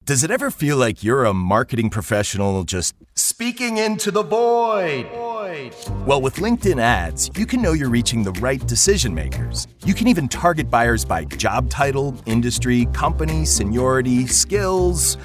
Does it ever feel like you're a marketing professional just speaking into the void? Well, with LinkedIn ads, you can know you're reaching the right decision makers. You can even target buyers by job title, industry, company, seniority, skills.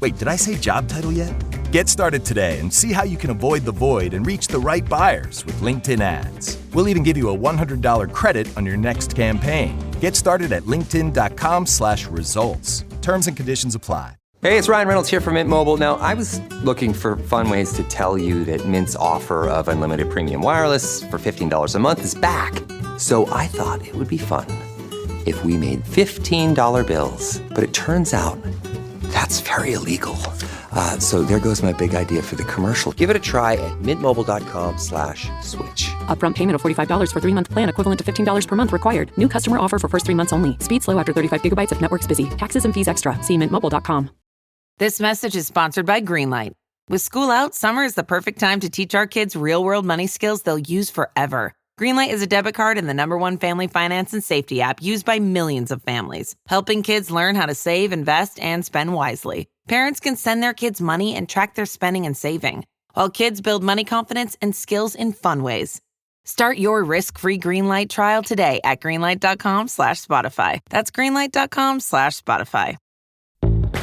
Wait, did I say job title yet? Get started today and see how you can avoid the void and reach the right buyers with LinkedIn ads. We'll even give you a $100 credit on your next campaign. Get started at linkedin.com/results. Terms and conditions apply. Hey, it's Ryan Reynolds here from Mint Mobile. Now, I was looking for fun ways to tell you that Mint's offer of unlimited premium wireless for $15 a month is back. So I thought it would be fun if we made $15 bills. But it turns out that's very illegal. So there goes my big idea for the commercial. Give it a try at mintmobile.com/switch. Upfront payment of $45 for 3-month plan, equivalent to $15 per month required. New customer offer for first 3 months only. Speed slow after 35 gigabytes if network's busy. Taxes and fees extra. See mintmobile.com. This message is sponsored by Greenlight. With school out, summer is the perfect time to teach our kids real-world money skills they'll use forever. Greenlight is a debit card and the #1 family finance and safety app used by millions of families, helping kids learn how to save, invest, and spend wisely. Parents can send their kids money and track their spending and saving, while kids build money confidence and skills in fun ways. Start your risk-free Greenlight trial today at greenlight.com/Spotify. That's greenlight.com/Spotify.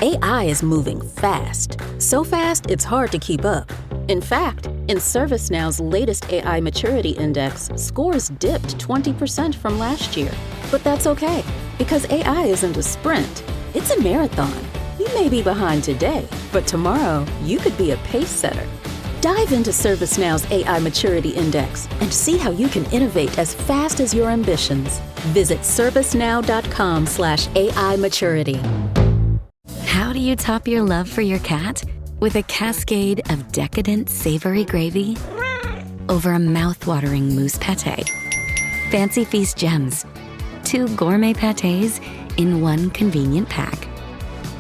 AI is moving fast. So fast, it's hard to keep up. In fact, in ServiceNow's latest AI Maturity Index, scores dipped 20% from last year. But that's okay, because AI isn't a sprint. It's a marathon. You may be behind today, but tomorrow, you could be a pace setter. Dive into ServiceNow's AI Maturity Index and see how you can innovate as fast as your ambitions. Visit servicenow.com/AI maturity. How do you top your love for your cat? With a cascade of decadent savory gravy over a mouth-watering mousse pâté. Fancy Feast gems. 2 gourmet pâtés in 1 convenient pack.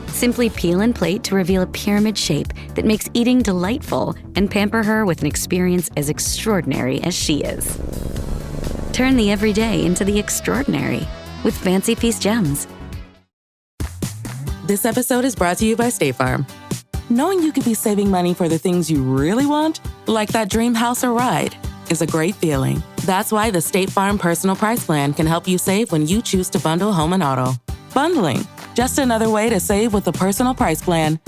Simply peel and plate to reveal a pyramid shape that makes eating delightful and pamper her with an experience as extraordinary as she is. Turn the everyday into the extraordinary with Fancy Feast gems. This episode is brought to you by State Farm. Knowing you could be saving money for the things you really want, like that dream house or ride, is a great feeling. That's why the State Farm Personal Price Plan can help you save when you choose to bundle home and auto. Bundling, just another way to save with a personal price plan.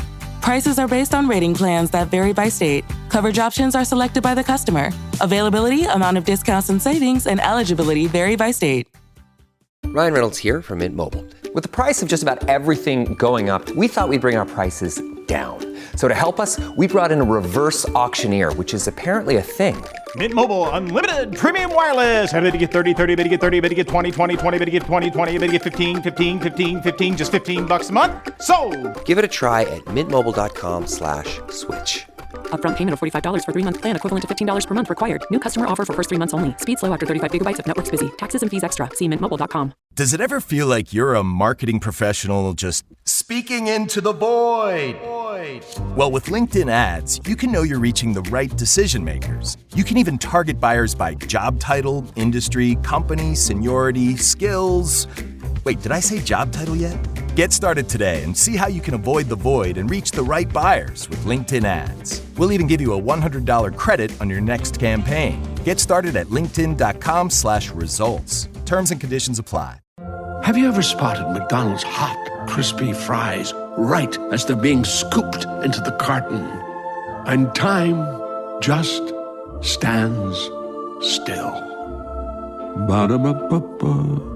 Prices are based on rating plans that vary by state. Coverage options are selected by the customer. Availability, amount of discounts and savings, and eligibility vary by state. Ryan Reynolds here from Mint Mobile. With the price of just about everything going up, we thought we'd bring our prices down. So to help us, we brought in a reverse auctioneer, which is apparently a thing. Mint Mobile Unlimited Premium Wireless. How to get 30, 30, bet you get 30, bet you get 20, 20, 20, bet you get 20, 20, bet you get 15, 15, 15, 15, just $15 a month? Sold! Give it a try at mintmobile.com/switch. Upfront payment of $45 for 3-month plan, equivalent to $15 per month required. New customer offer for first 3 months only. Speed slow after 35 gigabytes if network's busy. Taxes and fees extra. See mintmobile.com. Does it ever feel like you're a marketing professional just speaking into the void? Well, with LinkedIn ads, you can know you're reaching the right decision makers. You can even target buyers by job title, industry, company, seniority, skills. Wait, did I say job title yet? Get started today and see how you can avoid the void and reach the right buyers with LinkedIn ads. We'll even give you a $100 credit on your next campaign. Get started at linkedin.com/results. Terms and conditions apply. Have you ever spotted McDonald's hot, crispy fries right as they're being scooped into the carton? And time just stands still. Ba-da-ba-ba-ba.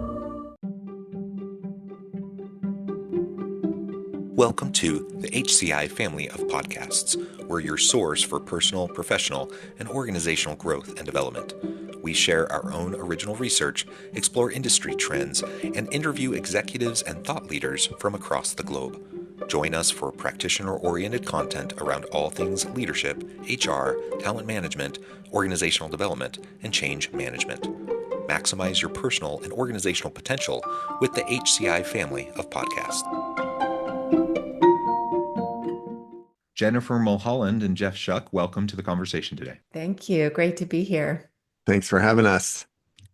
Welcome to the HCI family of podcasts. We're your source for personal, professional, and organizational growth and development. We share our own original research, explore industry trends, and interview executives and thought leaders from across the globe. Join us for practitioner-oriented content around all things leadership, HR, talent management, organizational development, and change management. Maximize your personal and organizational potential with the HCI family of podcasts. Jennifer Mulholland and Jeff Shuck, welcome to the conversation today. Thank you. Great to be here. Thanks for having us.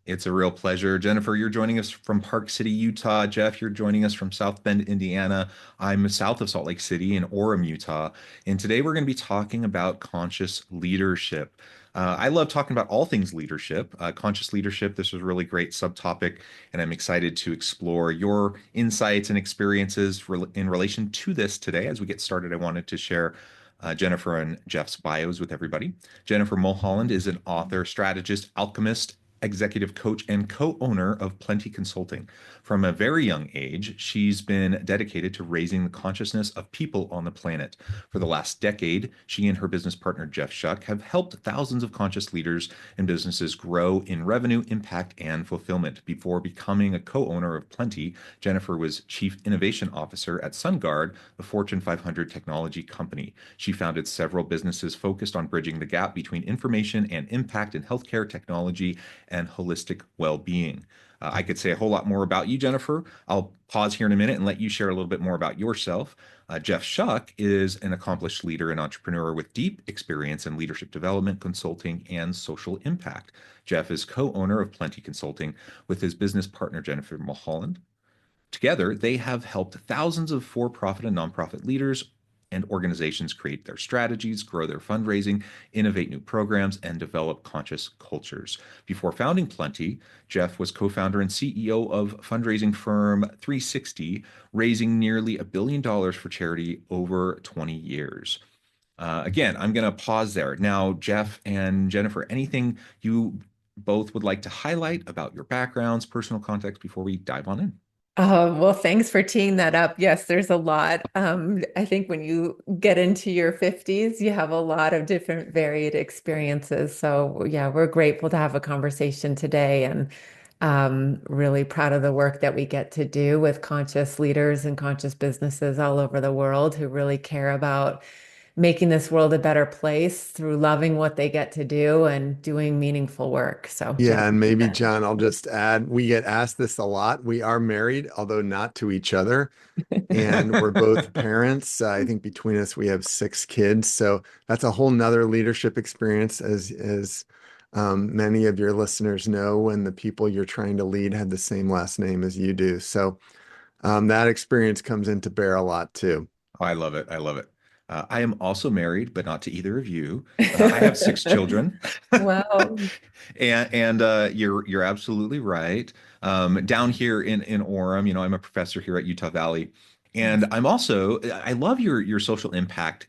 It's a real pleasure. Jennifer, you're joining us from Park City, Utah. Jeff, you're joining us from South Bend, Indiana. I'm south of Salt Lake City in Orem, Utah. And today we're going to be talking about conscious leadership. I love talking about all things leadership, conscious leadership. This is a really great subtopic, and I'm excited to explore your insights and experiences in relation to this today. As we get started, I wanted to share Jennifer and Jeff's bios with everybody. Jennifer Mulholland is an author, strategist, alchemist, executive coach, and co-owner of Plenty Consulting. From a very young age, she's been dedicated to raising the consciousness of people on the planet. For the last decade, she and her business partner, Jeff Shuck, have helped thousands of conscious leaders and businesses grow in revenue, impact, and fulfillment. Before becoming a co-owner of Plenty, Jennifer was Chief Innovation Officer at SunGard, the Fortune 500 technology company. She founded several businesses focused on bridging the gap between information and impact in healthcare technology and holistic well-being. I could say a whole lot more about you, Jennifer. I'll pause here in a minute and let you share a little bit more about yourself. Jeff Shuck is an accomplished leader and entrepreneur with deep experience in leadership development, consulting, and social impact. Jeff is co-owner of Plenty Consulting with his business partner, Jennifer Mulholland. Together, they have helped thousands of for-profit and nonprofit leaders and organizations create their strategies, grow their fundraising, innovate new programs, and develop conscious cultures. Before founding Plenty, Jeff was co-founder and CEO of fundraising firm 360, raising nearly $1 billion for charity over 20 years. Again, I'm going to pause there. Now, Jeff and Jennifer, anything you both would like to highlight about your backgrounds, personal context before we dive on in? Well, thanks for teeing that up. Yes, there's a lot. I think when you get into your 50s, you have a lot of different varied experiences. So yeah, we're grateful to have a conversation today and really proud of the work that we get to do with conscious leaders and conscious businesses all over the world who really care about making this world a better place through loving what they get to do and doing meaningful work. So yeah, and maybe John, I'll just add, we get asked this a lot. We are married, although not to each other, and we're both parents. I think between us we have 6 kids, so that's a whole nother leadership experience, as many of your listeners know, when the people you're trying to lead had the same last name as you do. So that experience comes into bear a lot too. Oh, I love it. I love it. I am also married, but not to either of you. I have 6 children. Wow. And you're absolutely right. Down here in Orem, I'm a professor here at Utah Valley, and I love your social impact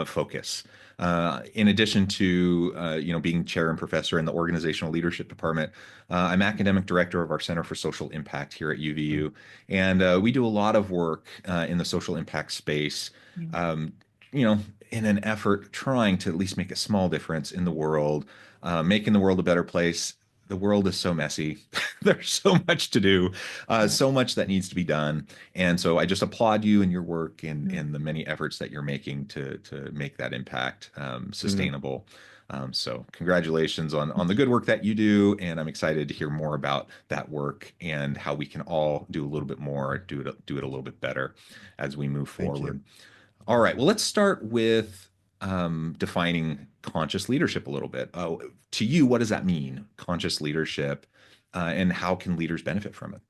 focus. In addition to being chair and professor in the organizational leadership department, I'm academic director of our Center for Social Impact here at UVU, and we do a lot of work in the social impact space. In an effort trying to at least make a small difference in the world, making the world a better place. The world is so messy. There's so much to do, so much that needs to be done. And so I just applaud you and your work and the many efforts that you're making to make that impact sustainable. So congratulations on the good work that you do. And I'm excited to hear more about that work and how we can all do a little bit more, do it a little bit better as we move forward. All right, well, let's start with defining conscious leadership a little bit. To you, what does that mean, conscious leadership, and how can leaders benefit from it?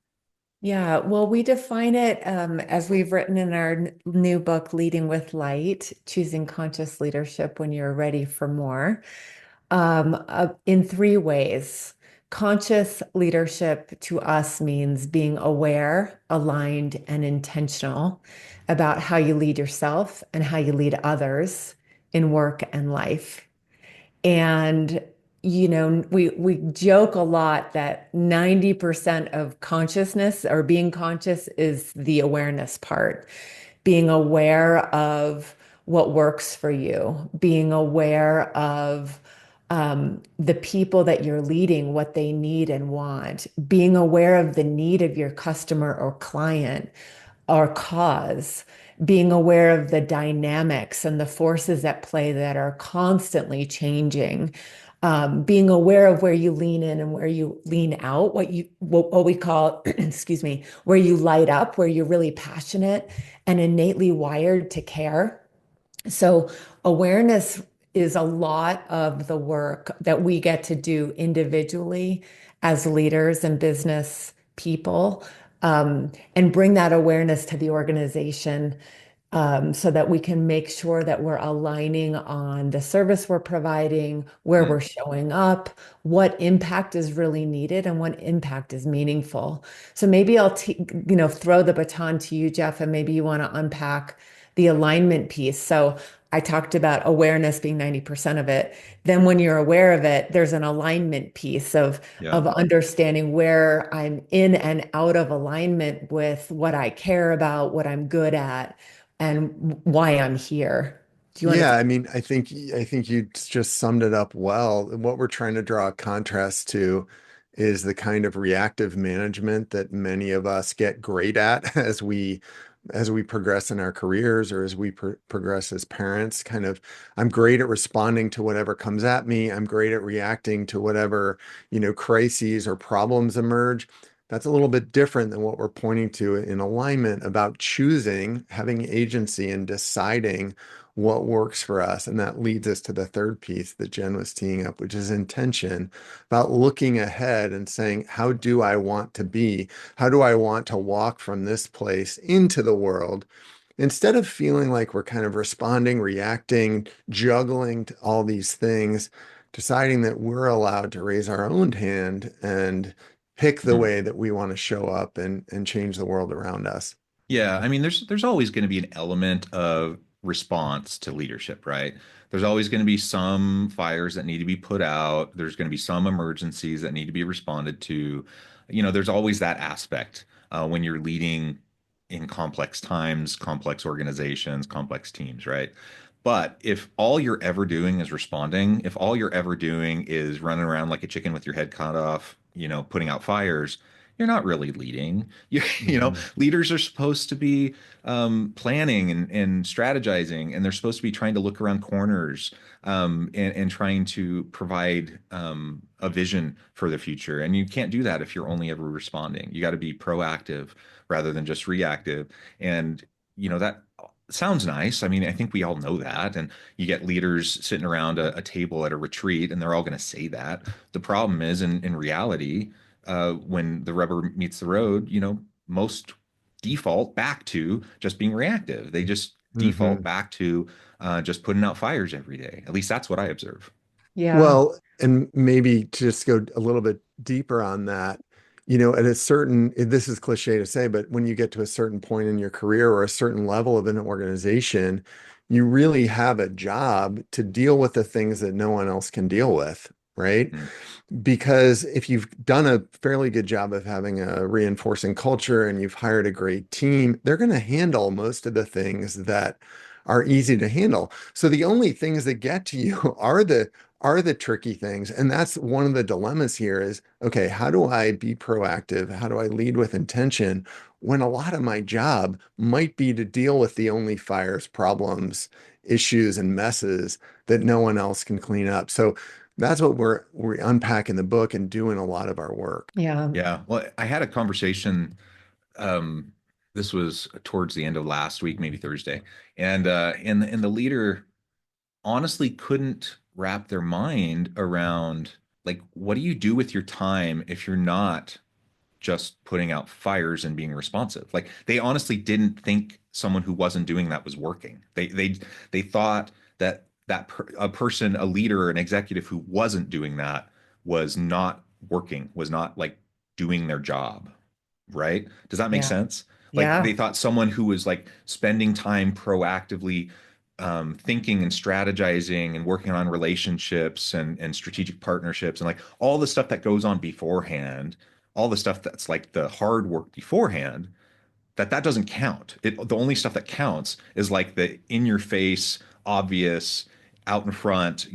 Yeah, well, we define it as we've written in our new book, Leading with Light, Choosing Conscious Leadership When You're Ready for More, in 3 ways. Conscious leadership to us means being aware, aligned, and intentional about how you lead yourself and how you lead others in work and life. And, we joke a lot that 90% of consciousness or being conscious is the awareness part, being aware of what works for you, being aware of the people that you're leading, what they need and want, being aware of the need of your customer or client or cause, being aware of the dynamics and the forces at play that are constantly changing, being aware of where you lean in and where you lean out, what we call, excuse me, where you light up, where you're really passionate and innately wired to care. So awareness is a lot of the work that we get to do individually as leaders and business people, and bring that awareness to the organization, so that we can make sure that we're aligning on the service we're providing, where we're showing up, what impact is really needed, and what impact is meaningful. So maybe I'll throw the baton to you, Jeff, and maybe you want to unpack the alignment piece. So I talked about awareness being 90% of it. Then when you're aware of it, there's an alignment piece of understanding where I'm in and out of alignment with what I care about, what I'm good at, and why I'm here. Do you want Yeah, to? I mean, I think you just summed it up well. What we're trying to draw a contrast to is the kind of reactive management that many of us get great at as we progress in our careers, or as we progress as parents. Kind of, I'm great at responding to whatever comes at me. I'm great at reacting to whatever, crises or problems emerge. That's a little bit different than what we're pointing to in alignment, about choosing, having agency, and deciding what works for us. And that leads us to the third piece that Jen was teeing up, which is intention, about looking ahead and saying, how do I want to be? How do I want to walk from this place into the world? Instead of feeling like we're kind of responding, reacting, juggling to all these things, deciding that we're allowed to raise our own hand and pick the way that we want to show up and change the world around us. Yeah, I mean, there's always going to be an element of response to leadership, right? There's always going to be some fires that need to be put out. There's going to be some emergencies that need to be responded to. There's always that aspect when you're leading in complex times, complex organizations, complex teams, right? But if all you're ever doing is responding, if all you're ever doing is running around like a chicken with your head cut off, putting out fires, you're not really leading. Leaders are supposed to be planning and strategizing, and they're supposed to be trying to look around corners, and trying to provide a vision for the future. And you can't do that if you're only ever responding. You got to be proactive rather than just reactive. And that sounds nice. I mean, I think we all know that. And you get leaders sitting around a table at a retreat, and they're all going to say that. The problem is, in reality, when the rubber meets the road, most default back to just being reactive. They just default back to just putting out fires every day. At least that's what I observe. Yeah. Well, and maybe to just go a little bit deeper on that, at a certain, this is cliche to say, but when you get to a certain point in your career or a certain level of an organization, you really have a job to deal with the things that no one else can deal with, right? Because if you've done a fairly good job of having a reinforcing culture and you've hired a great team, they're going to handle most of the things that are easy to handle. So the only things that get to you are the tricky things. And that's one of the dilemmas here is, okay, how do I be proactive? How do I lead with intention when a lot of my job might be to deal with the only fires, problems, issues, and messes that no one else can clean up? So that's what we're unpacking the book and doing a lot of our work. Yeah. Yeah. Well, I had a conversation. This was towards the end of last week, maybe Thursday, and the leader honestly couldn't wrap their mind around, like, what do you do with your time if you're not just putting out fires and being responsive? Like, they honestly didn't think someone who wasn't doing that was working. They thought that a person, a leader, an executive who wasn't doing that was not working, was not like doing their job, right? Does that make sense? Like, they thought someone who was like spending time proactively thinking and strategizing and working on relationships and strategic partnerships and like all the stuff that goes on beforehand, all the stuff that's like the hard work beforehand, that doesn't count. The only stuff that counts is like the in your face, obvious, out in front,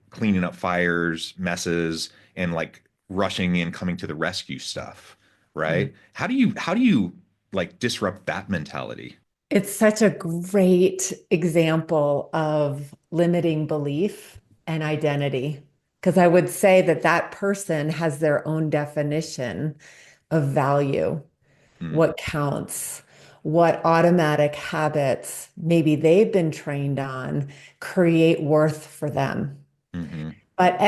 cleaning up fires, messes, and like rushing in, coming to the rescue stuff, right? How do you like disrupt that mentality? It's such a great example of limiting belief and identity. Because I would say that person has their own definition of value, what counts, what automatic habits maybe they've been trained on create worth for them. Mm-hmm. But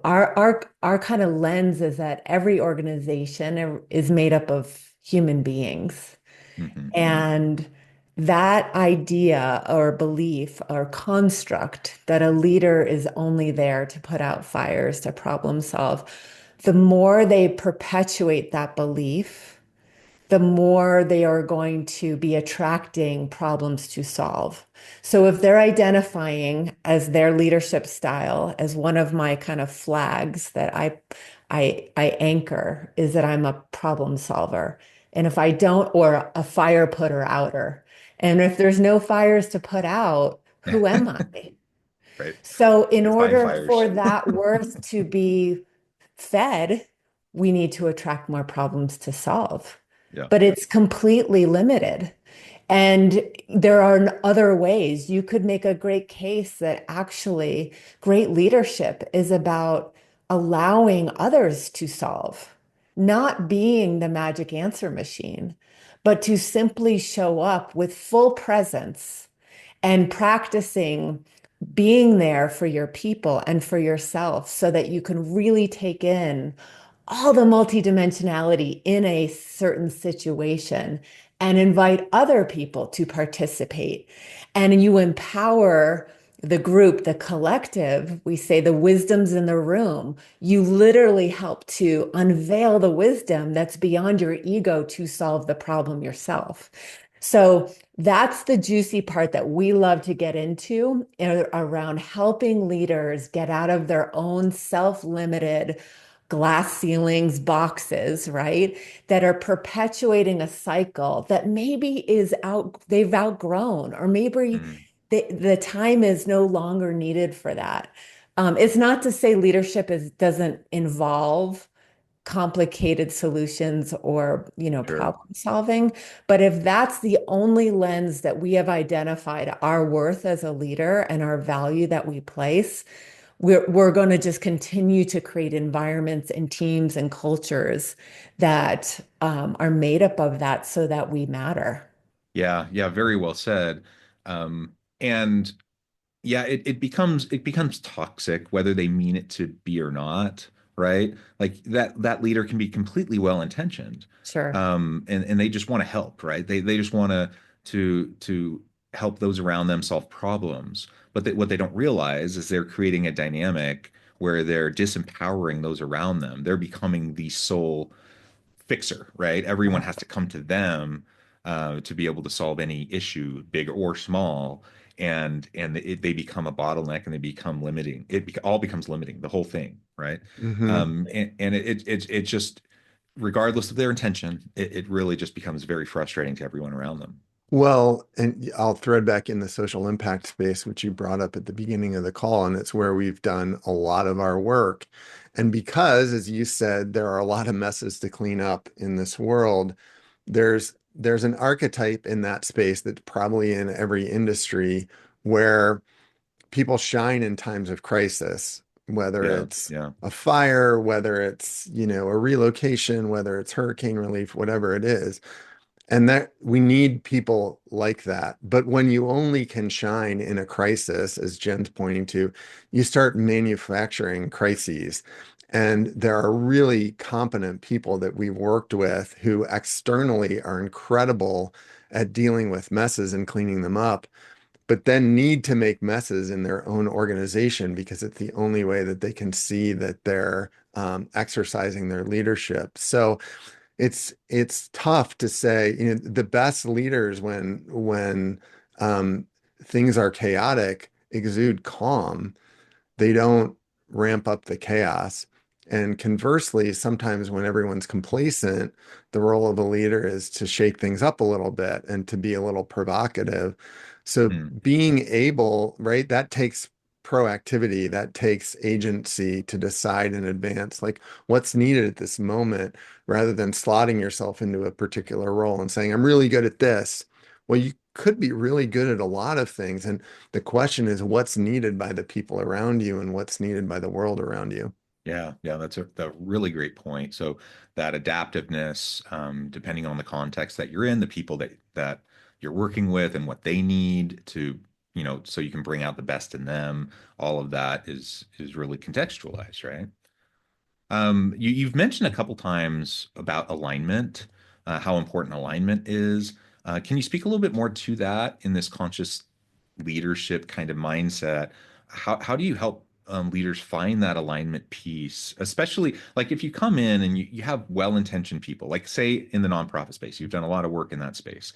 our kind of lens is that every organization is made up of human beings. Mm-hmm. And that idea or belief or construct that a leader is only there to put out fires, to problem solve, the more they perpetuate that belief, the more they are going to be attracting problems to solve. So if they're identifying as their leadership style as one of my kind of flags that I anchor is that I'm a problem solver. And if I don't, or a fire putter outer. And if there's no fires to put out, who am I? Right. So in You're fighting order fires. for that worth to be fed, we need to attract more problems to solve. Yeah. But it's completely limited. And there are other ways. You could make a great case that actually great leadership is about allowing others to solve, not being the magic answer machine, but to simply show up with full presence and practicing being there for your people and for yourself so that you can really take in all the multidimensionality in a certain situation and invite other people to participate. And you empower the group, the collective, we say the wisdom's in the room. You literally help to unveil the wisdom that's beyond your ego to solve the problem yourself. So that's the juicy part that we love to get into around helping leaders get out of their own self-limited glass ceilings, boxes, right? That are perpetuating a cycle that maybe they've outgrown, or maybe the time is no longer needed for that. It's not to say leadership doesn't involve complicated solutions or problem solving, but if that's the only lens that we have identified our worth as a leader and our value that we place, we're going to just continue to create environments and teams and cultures that are made up of that so that we matter. Yeah, yeah, very well said. And yeah, it becomes toxic whether they mean it to be or not, right? Like that leader can be completely well intentioned. Sure. And they just want to help, right? They just want to help those around them solve problems. But what they don't realize is they're creating a dynamic where they're disempowering those around them. They're becoming the sole fixer, right? Everyone has to come to them to be able to solve any issue, big or small, and they become a bottleneck and they become limiting. All becomes limiting, the whole thing, right? Mm-hmm. And it just, regardless of their intention, it really just becomes very frustrating to everyone around them. Well, and I'll thread back in the social impact space, which you brought up at the beginning of the call, and it's where we've done a lot of our work. And because, as you said, there are a lot of messes to clean up in this world, there's an archetype in that space that's probably in every industry where people shine in times of crisis, whether Yeah, it's yeah. a fire, whether it's, a relocation, whether it's hurricane relief, whatever it is. And that we need people like that. But when you only can shine in a crisis, as Jen's pointing to, you start manufacturing crises. And there are really competent people that we've worked with who externally are incredible at dealing with messes and cleaning them up, but then need to make messes in their own organization because it's the only way that they can see that they're exercising their leadership. So it's tough to say, the best leaders when things are chaotic exude calm. They don't ramp up the chaos. And conversely, sometimes when everyone's complacent, the role of a leader is to shake things up a little bit and to be a little provocative. So being able, right, that takes proactivity, that takes agency to decide in advance, like what's needed at this moment, rather than slotting yourself into a particular role and saying, I'm really good at this. Well, you could be really good at a lot of things. And the question is what's needed by the people around you and what's needed by the world around you. Yeah, that's a really great point. So that adaptiveness, depending on the context that you're in, the people that you're working with and what they need to, so you can bring out the best in them, all of that is really contextualized, right? You've mentioned a couple times about alignment, how important alignment is. Can you speak a little bit more to that in this conscious leadership kind of mindset? How do you help leaders find that alignment piece, especially like if you come in and you have well-intentioned people, like say in the nonprofit space, you've done a lot of work in that space.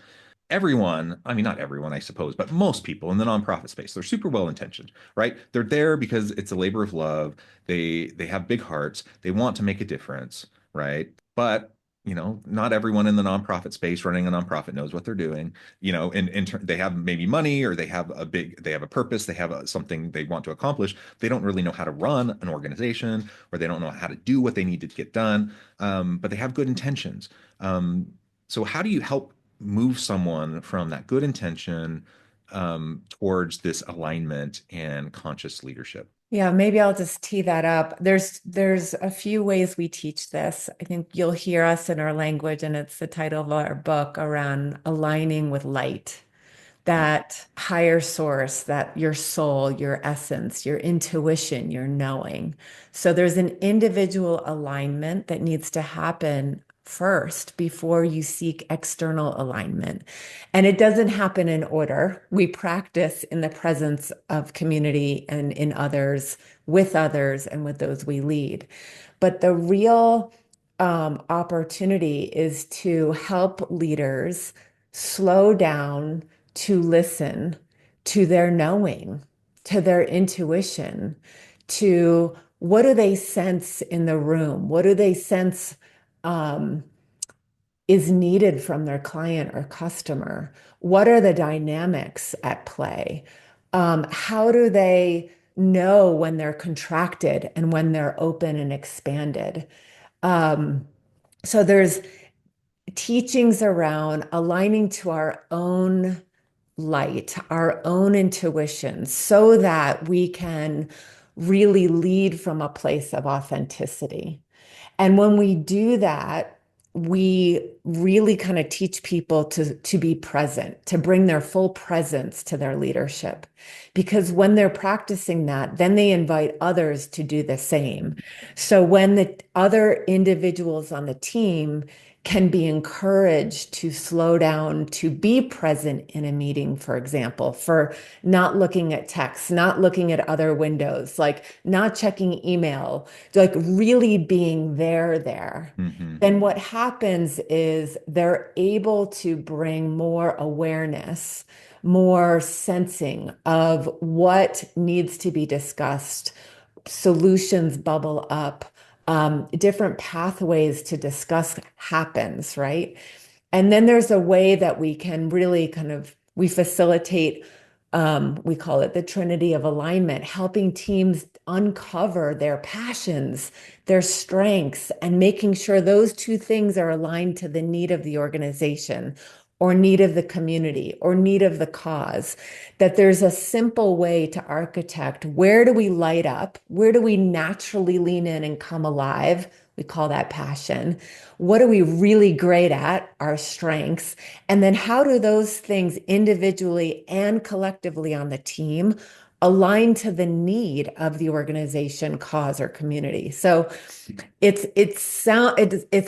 Everyone, I mean, not everyone, I suppose, but most people in the nonprofit space, they're super well intentioned, right? They're there because it's a labor of love. They have big hearts. They want to make a difference, right? But not everyone in the nonprofit space running a nonprofit knows what they're doing. They have maybe money, or they have a purpose, they have something they want to accomplish. They don't really know how to run an organization, or they don't know how to do what they need to get done. But they have good intentions. So how do you help move someone from that good intention towards this alignment and conscious leadership? Yeah, maybe I'll just tee that up. There's a few ways we teach this. I think you'll hear us in our language, and it's the title of our book, around aligning with light, that higher source, that your soul, your essence, your intuition, your knowing. So there's an individual alignment that needs to happen first before you seek external alignment. And it doesn't happen in order. We practice in the presence of community and in others, and with those we lead. But the real opportunity is to help leaders slow down, to listen to their knowing, to their intuition, to what do they sense in the room? What do they sense is needed from their client or customer? What are the dynamics at play? How do they know when they're contracted and when they're open and expanded? So there's teachings around aligning to our own light, our own intuition, so that we can really lead from a place of authenticity. And when we do that, we really kind of teach people to be present, to bring their full presence to their leadership. Because when they're practicing that, then they invite others to do the same. So when the other individuals on the team can be encouraged to slow down, to be present in a meeting, for example, for not looking at text, not looking at other windows, like not checking email, like really being there. Then what happens is they're able to bring more awareness, more sensing of what needs to be discussed, solutions bubble up, different pathways to discuss happens, right? And then there's a way that we can really we facilitate, we call it the Trinity of Alignment, helping teams uncover their passions, their strengths, and making sure those two things are aligned to the need of the organization, or need of the community, or need of the cause. That there's a simple way to architect, where do we light up? Where do we naturally lean in and come alive? We call that passion. What are we really great at? Our strengths. And then how do those things individually and collectively on the team align to the need of the organization, cause, or community? So it's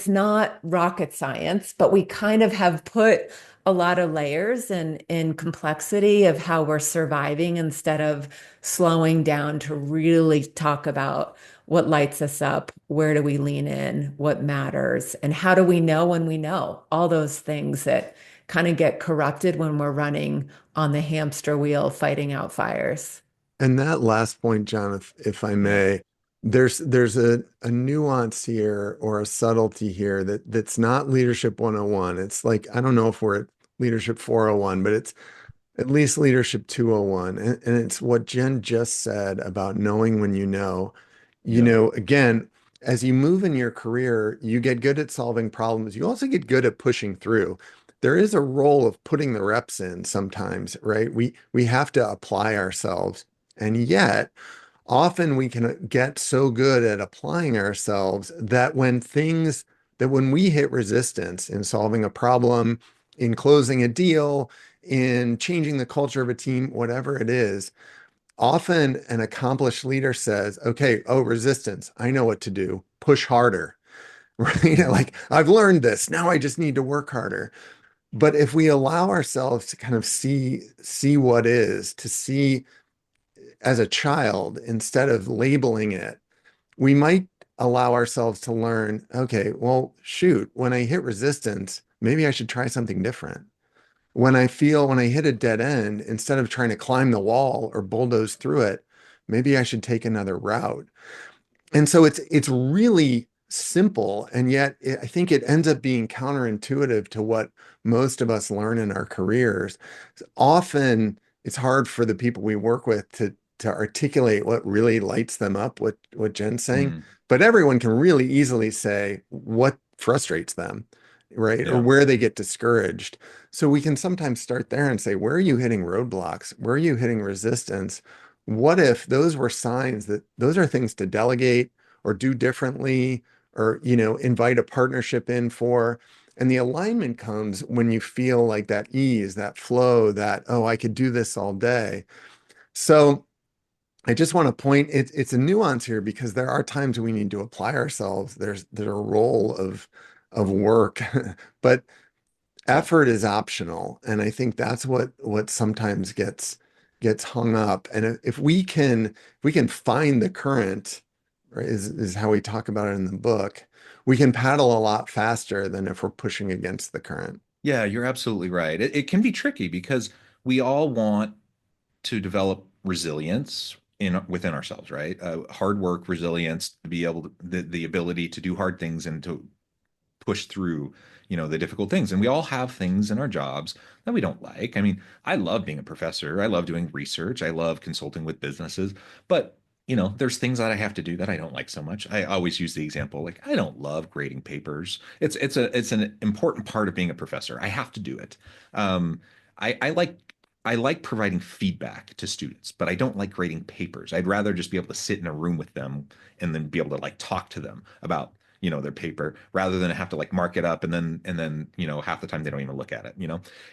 not rocket science, but we kind of have put a lot of layers and in complexity of how we're surviving, instead of slowing down to really talk about what lights us up, where do we lean in, what matters, and how do we know when we know, all those things that kind of get corrupted when we're running on the hamster wheel fighting out fires. And that last point, John, if I may, there's a nuance here, or a subtlety here, that's not leadership 101. It's like, I don't know if we're at leadership 401, but it's at least leadership 201. And it's what Jen just said about knowing when you know. Again, as you move in your career, you get good at solving problems. You also get good at pushing through. There is a role of putting the reps in sometimes, right? We have to apply ourselves. And yet, Often we can get so good at applying ourselves that when we hit resistance in solving a problem, in closing a deal, in changing the culture of a team, whatever it is, often an accomplished leader says, okay, oh, resistance, I know what to do. Push harder, right? Like, I've learned this. Now I just need to work harder. But if we allow ourselves to kind of see what is, to see as a child instead of labeling it, we might allow ourselves to learn, okay, well, shoot, when I hit resistance, maybe I should try something different. When I hit a dead end, instead of trying to climb the wall or bulldoze through it, maybe I should take another route. And so it's really simple, and yet I think it ends up being counterintuitive to what most of us learn in our careers. Often it's hard for the people we work with to articulate what really lights them up, what Jen's saying, but everyone can really easily say what frustrates them, right? Or where they get discouraged. So we can sometimes start there and say, where are you hitting roadblocks? Where are you hitting resistance? What if those were signs that those are things to delegate or do differently, or, invite a partnership in for? And the alignment comes when you feel like that ease, that flow, that, oh, I could do this all day. So I just want to point, it's a nuance here, because there are times we need to apply ourselves. There's a role of work, but effort is optional. And I think that's what sometimes gets hung up. And if we can find the current, right, is how we talk about it in the book, we can paddle a lot faster than if we're pushing against the current. Yeah, you're absolutely right. It can be tricky because we all want to develop resilience within ourselves, right? Hard work, resilience, to be able to the ability to do hard things and to push through, the difficult things. And we all have things in our jobs that we don't like. I mean, I love being a professor. I love doing research. I love consulting with businesses, but there's things that I have to do that I don't like so much. I always use the example, like, I don't love grading papers. It's an important part of being a professor. I have to do it. I like providing feedback to students, but I don't like grading papers. I'd rather just be able to sit in a room with them and then be able to like talk to them about, their paper, rather than have to like mark it up and then, half the time they don't even look at it.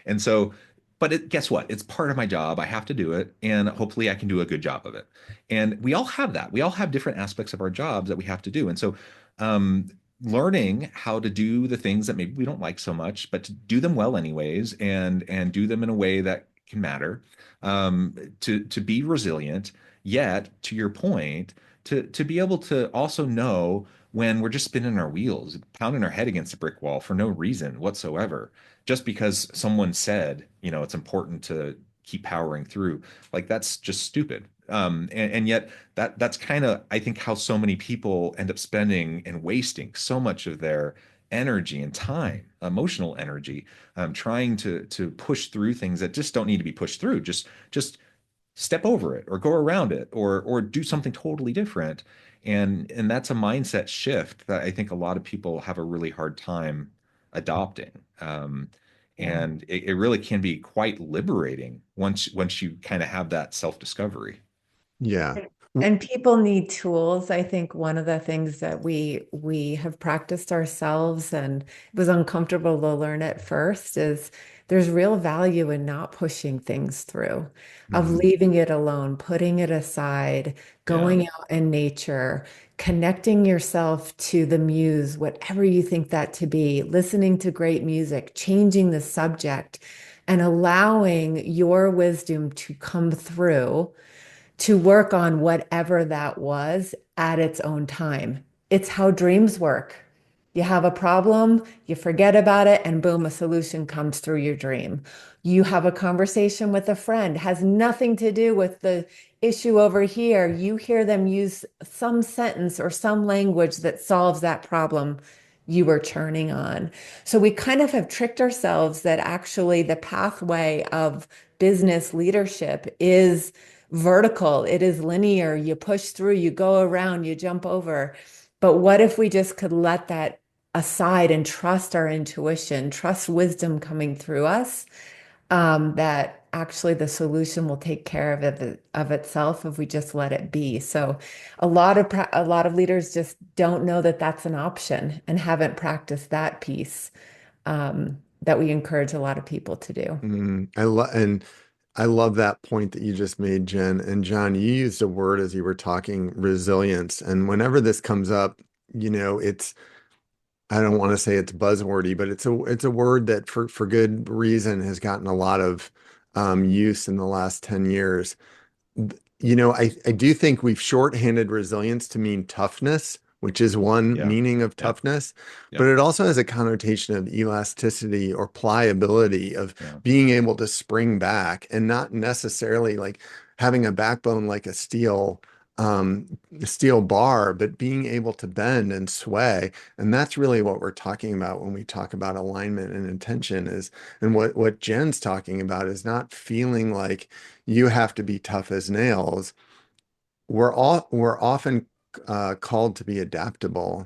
And so, but guess what? It's part of my job. I have to do it, and hopefully I can do a good job of it. And we all have that. We all have different aspects of our jobs that we have to do. And so, learning how to do the things that maybe we don't like so much, but to do them well anyways, and do them in a way that can matter, to be resilient, yet to your point, to be able to also know when we're just spinning our wheels, pounding our head against a brick wall for no reason whatsoever, just because someone said, it's important to keep powering through. Like, that's just stupid. And yet that's kind of, I think, how so many people end up spending and wasting so much of their energy and time, emotional energy, trying to push through things that just don't need to be pushed through. Just step over it, or go around it, or do something totally different. And that's a mindset shift that I think a lot of people have a really hard time adopting. And it really can be quite liberating once you kind of have that self-discovery. Yeah. And people need tools. I think one of the things that we have practiced ourselves, and it was uncomfortable to learn at first, is there's real value in not pushing things through, of leaving it alone, putting it aside, going out in nature, connecting yourself to the muse, whatever you think that to be, listening to great music, changing the subject, and allowing your wisdom to come through to work on whatever that was at its own time. It's how dreams work. You have a problem, you forget about it, and boom, a solution comes through your dream. You have a conversation with a friend, has nothing to do with the issue over here. You hear them use some sentence or some language that solves that problem you were churning on. So we kind of have tricked ourselves that actually the pathway of business leadership is vertical, it is linear. You push through, you go around, you jump over. But what if we just could let that aside and trust our intuition, trust wisdom coming through us, that actually the solution will take care of itself if we just let it be. So a lot of leaders just don't know that that's an option and haven't practiced that piece that we encourage a lot of people to do. I love that point that you just made, Jen. And John, you used a word as you were talking, resilience. And whenever this comes up, I don't want to say it's buzzwordy, but it's a word that for good reason has gotten a lot of use in the last 10 years. I do think we've shorthanded resilience to mean toughness, which is one meaning of toughness, but it also has a connotation of elasticity or pliability of being able to spring back, and not necessarily like having a backbone like a steel bar, but being able to bend and sway. And that's really what we're talking about when we talk about alignment and intention and what Jen's talking about is not feeling like you have to be tough as nails. We're often called to be adaptable,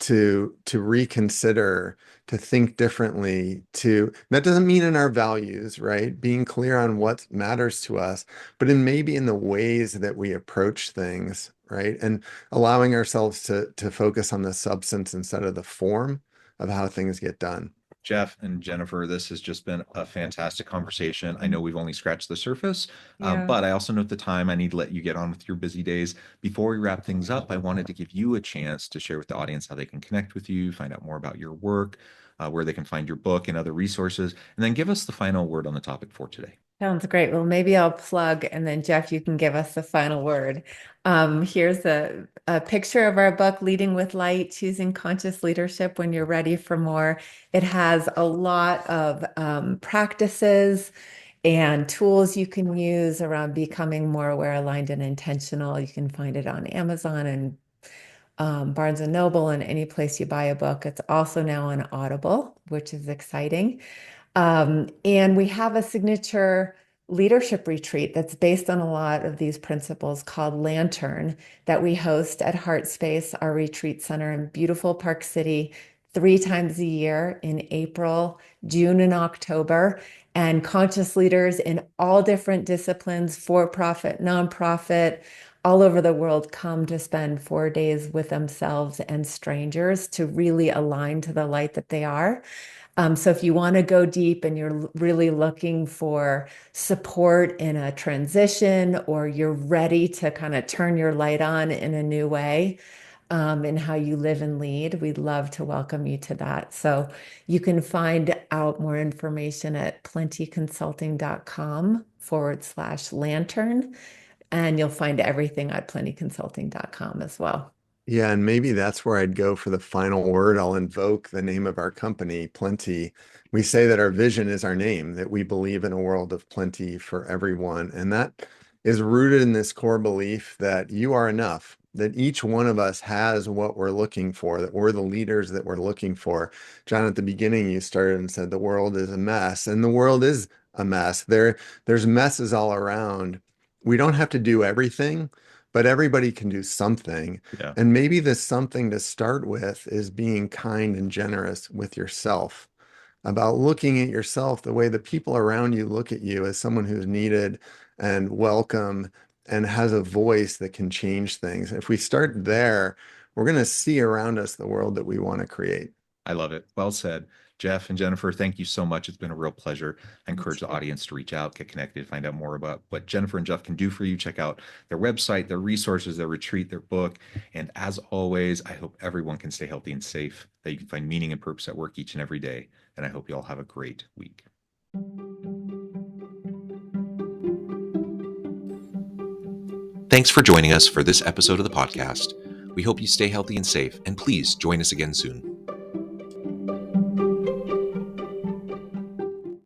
to reconsider, to think differently. That doesn't mean in our values, right? Being clear on what matters to us, but maybe in the ways that we approach things, right? And allowing ourselves to focus on the substance instead of the form of how things get done. Jeff and Jennifer, this has just been a fantastic conversation. I know we've only scratched the surface, but I also know at the time I need to let you get on with your busy days. Before we wrap things up, I wanted to give you a chance to share with the audience how they can connect with you, find out more about your work, where they can find your book and other resources, and then give us the final word on the topic for today. Sounds great. Well, maybe I'll plug, and then Jeff, you can give us the final word. Here's a picture of our book, Leading with Light, Choosing Conscious Leadership When You're Ready for More. It has a lot of practices and tools you can use around becoming more aware, aligned, and intentional. You can find it on Amazon and Barnes & Noble and any place you buy a book. It's also now on Audible, which is exciting. And we have a signature leadership retreat that's based on a lot of these principles called Lantern that we host at Heart Space, our retreat center in beautiful Park City, 3 times a year in April, June, and October. And conscious leaders in all different disciplines, for-profit, nonprofit, all over the world come to spend 4 days with themselves and strangers to really align to the light that they are. So if you want to go deep and you're really looking for support in a transition, or you're ready to kind of turn your light on in a new way in how you live and lead, we'd love to welcome you to that. So you can find out more information at plentyconsulting.com/lantern, and you'll find everything at plentyconsulting.com as well. Yeah, and maybe that's where I'd go for the final word. I'll invoke the name of our company, Plenty. We say that our vision is our name, that we believe in a world of plenty for everyone. And that is rooted in this core belief that you are enough, that each one of us has what we're looking for, that we're the leaders that we're looking for. John, at the beginning, you started and said the world is a mess, and the world is a mess. There's messes all around. We don't have to do everything, but everybody can do something. Yeah. And maybe the something to start with is being kind and generous with yourself, about looking at yourself the way the people around you look at you as someone who's needed and welcome and has a voice that can change things. If we start there, we're going to see around us the world that we want to create. I love it. Well said. Jeff and Jennifer, thank you so much. It's been a real pleasure. I encourage the audience to reach out, get connected, find out more about what Jennifer and Jeff can do for you. Check out their website, their resources, their retreat, their book. And as always, I hope everyone can stay healthy and safe, that you can find meaning and purpose at work each and every day. And I hope you all have a great week. Thanks for joining us for this episode of the podcast. We hope you stay healthy and safe, and please join us again soon.